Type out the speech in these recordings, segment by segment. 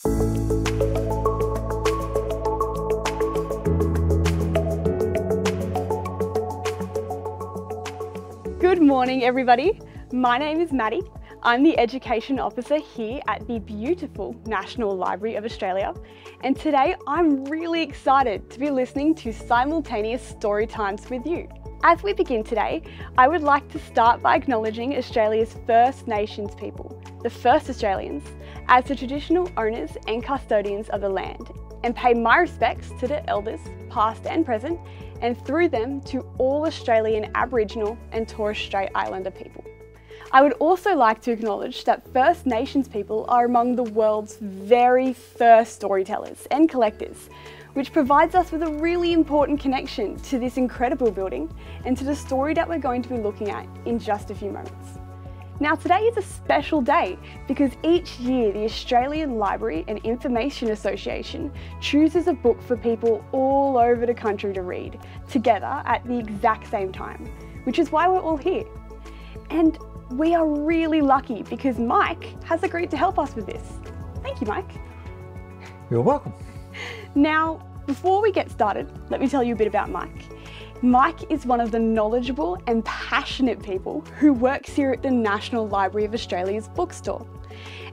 Good morning, everybody. My name is Maddie. I'm the Education Officer here at the beautiful National Library of Australia, and today I'm really excited to be listening to simultaneous story times with you. As we begin today, I would like to start by acknowledging Australia's First Nations people, the first Australians, as the traditional owners and custodians of the land, and pay my respects to the elders, past and present, and through them to all Australian Aboriginal and Torres Strait Islander people. I would also like to acknowledge that First Nations people are among the world's very first storytellers and collectors, which provides us with a really important connection to this incredible building and to the story that we're going to be looking at in just a few moments. Now, today is a special day because each year the Australian Library and Information Association chooses a book for people all over the country to read together at the exact same time, which is why we're all here. And we are really lucky because Mike has agreed to help us with this. Thank you, Mike. You're welcome. Now, before we get started, let me tell you a bit about Mike. Mike is one of the knowledgeable and passionate people who works here at the National Library of Australia's bookstore,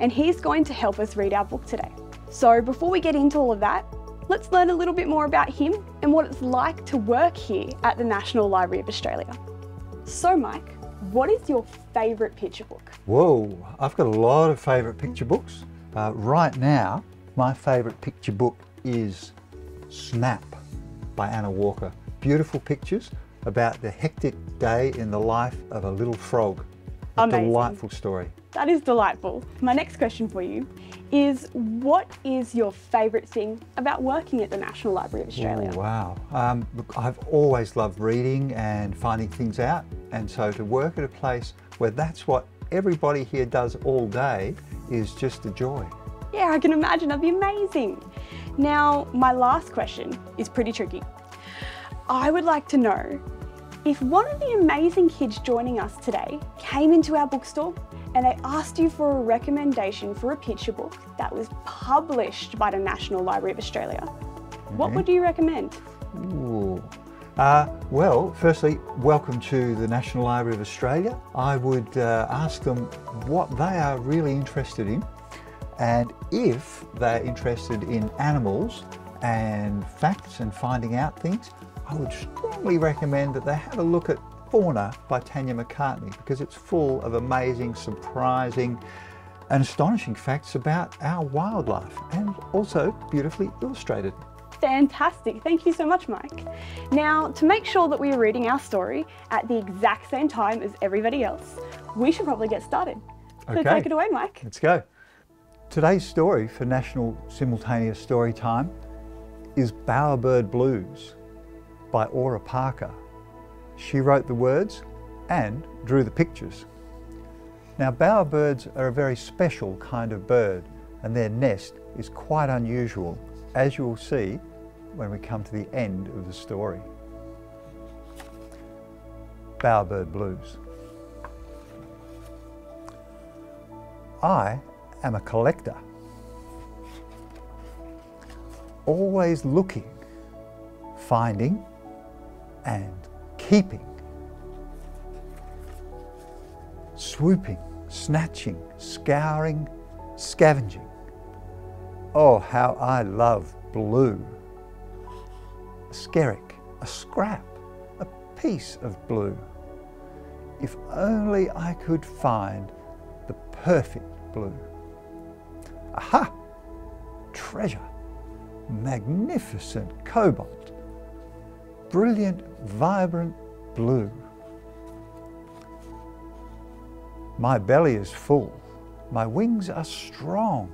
and he's going to help us read our book today. So before we get into all of that, let's learn a little bit more about him and what it's like to work here at the National Library of Australia. So Mike, what is your favourite picture book? Whoa, I've got a lot of favourite picture books. Right now, my favourite picture book is Snap by Anna Walker. Beautiful pictures about the hectic day in the life of a little frog. A Amazing. Delightful story. That is delightful. My next question for you is, what is your favourite thing about working at the National Library of Australia? Oh, wow. Look, I've always loved reading and finding things out, and so to work at a place where that's what everybody here does all day is just a joy. Yeah, I can imagine. That'd be amazing. Now, my last question is pretty tricky. I would like to know if one of the amazing kids joining us today came into our bookstore and they asked you for a recommendation for a picture book that was published by the National Library of Australia, what would you recommend? Ooh. Well, firstly, welcome to the National Library of Australia. I would ask them what they are really interested in, and if they're interested in animals and facts and finding out things, I would strongly recommend that they have a look at Fauna by Tanya McCartney, because it's full of amazing, surprising and astonishing facts about our wildlife, and also beautifully illustrated. Fantastic, thank you so much, Mike. Now, to make sure that we are reading our story at the exact same time as everybody else, we should probably get started. So Okay. take it away, Mike. Let's go. Today's story for National Simultaneous Storytime is Bowerbird Blues by Aura Parker. She wrote the words and drew the pictures. Now, bowerbirds are a very special kind of bird, and their nest is quite unusual, as you will see when we come to the end of the story. Bowerbird Blues. I am a collector, always looking, finding and keeping, swooping, snatching, scouring, scavenging. Oh, how I love blue. A skerrick, a scrap, a piece of blue. If only I could find the perfect blue. Aha! Treasure, magnificent cobalt, brilliant, vibrant blue. My belly is full, my wings are strong,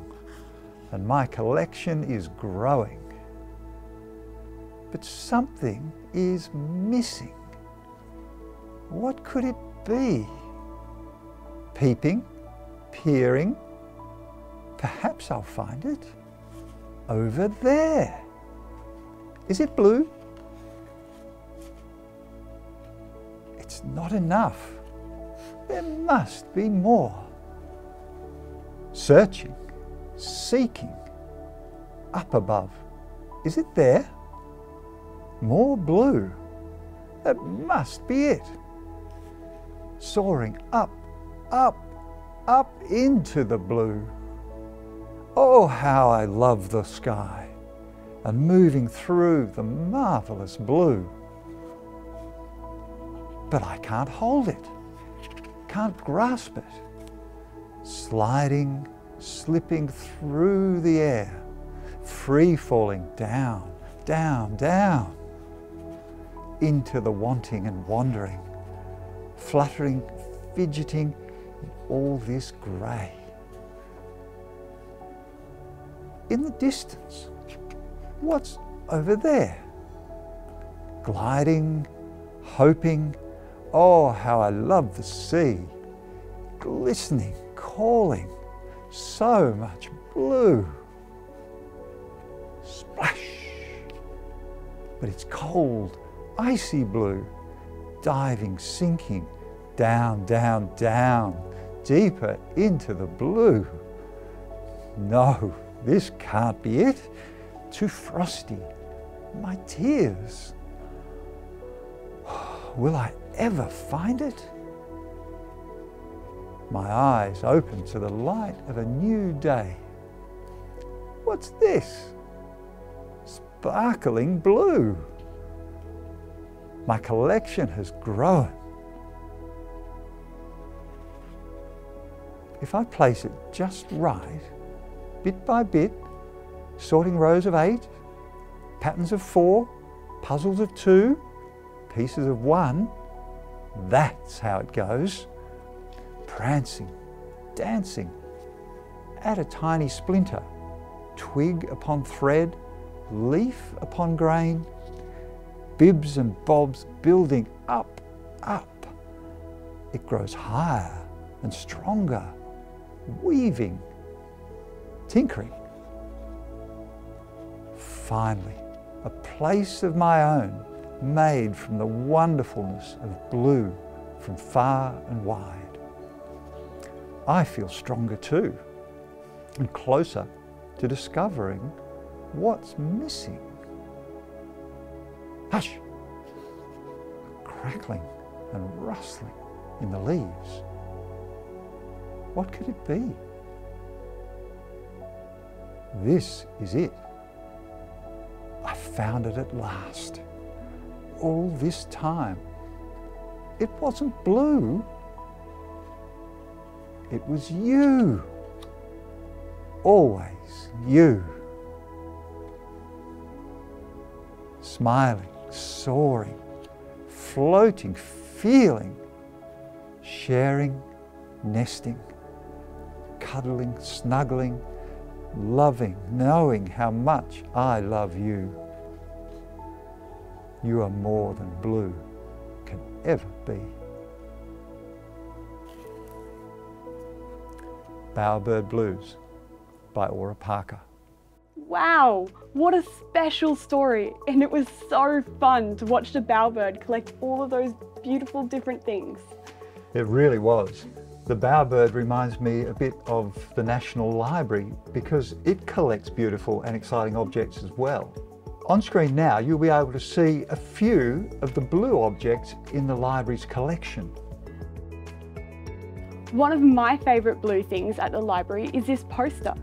and my collection is growing. But something is missing. What could it be? Peeping, peering, perhaps I'll find it. Over there. Is it blue? It's not enough. There must be more. Searching, seeking, up above. Is it there? More blue. That must be it. Soaring up, up, up into the blue. Oh, how I love the sky and moving through the marvellous blue. But I can't hold it, can't grasp it. Sliding, slipping through the air, free falling down, down, down, into the wanting and wandering, fluttering, fidgeting in all this grey. In the distance, what's over there? Gliding, hoping, oh, how I love the sea, glistening, calling, so much blue. Splash! But it's cold, icy blue, diving, sinking, down, down, down, deeper into the blue. No, this can't be it. Too frosty. My tears. Will I ever find it? My eyes open to the light of a new day. What's this? Sparkling blue. My collection has grown. If I place it just right, bit by bit, sorting rows of 8, patterns of 4, puzzles of 2, pieces of 1, that's how it goes. Prancing, dancing, add a tiny splinter, twig upon thread, leaf upon grain, bibs and bobs building up, up. It grows higher and stronger, weaving, tinkering. Finally, a place of my own made from the wonderfulness of blue from far and wide. I feel stronger too, and closer to discovering what's missing. Hush! A crackling and rustling in the leaves. What could it be? This is it. I found it at last. All this time, it wasn't blue. It was you. Always you. Smiling, soaring, floating, feeling, sharing, nesting, cuddling, snuggling, loving, knowing how much I love you. You are more than blue can ever be. Bowerbird Blues by Aura Parker. Wow, what a special story, and it was so fun to watch the bowerbird collect all of those beautiful different things. It really was. The bowerbird reminds me a bit of the National Library because it collects beautiful and exciting objects as well. On screen now you'll be able to see a few of the blue objects in the library's collection. One of my favourite blue things at the library is this poster.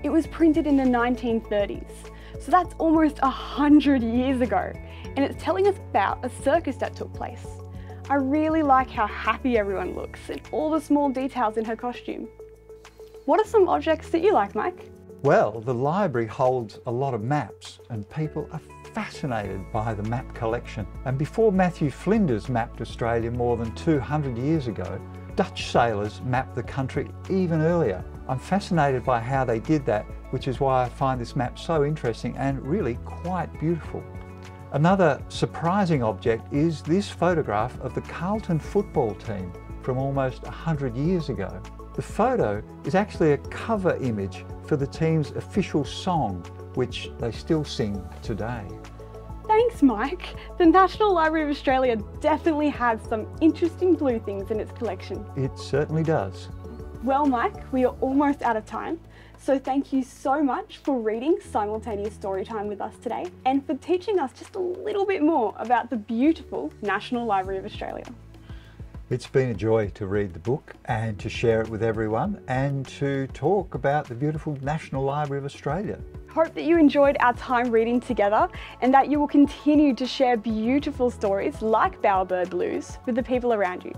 It was printed in the 1930s, so that's almost 100 years ago, and it's telling us about a circus that took place. I really like how happy everyone looks and all the small details in her costume. What are some objects that you like, Mike? Well, the library holds a lot of maps and people are fascinated by the map collection. And before Matthew Flinders mapped Australia more than 200 years ago, Dutch sailors mapped the country even earlier. I'm fascinated by how they did that, which is why I find this map so interesting and really quite beautiful. Another surprising object is this photograph of the Carlton football team from almost 100 years ago. The photo is actually a cover image for the team's official song, which they still sing today. Thanks, Mike. The National Library of Australia definitely has some interesting blue things in its collection. It certainly does. Well, Mike, we are almost out of time, So thank you so much for reading Simultaneous Storytime with us today and for teaching us just a little bit more about the beautiful National Library of Australia. It's been a joy to read the book and to share it with everyone and to talk about the beautiful National Library of Australia. Hope that you enjoyed our time reading together and that you will continue to share beautiful stories like Bowerbird Blues with the people around you.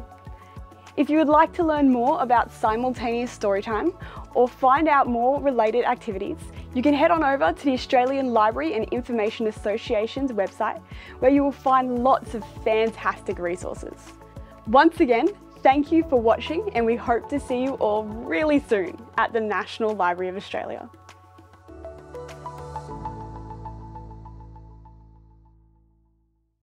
If you would like to learn more about Simultaneous Storytime or find out more related activities, you can head on over to the Australian Library and Information Association's website, where you will find lots of fantastic resources. Once again, thank you for watching, and we hope to see you all really soon at the National Library of Australia.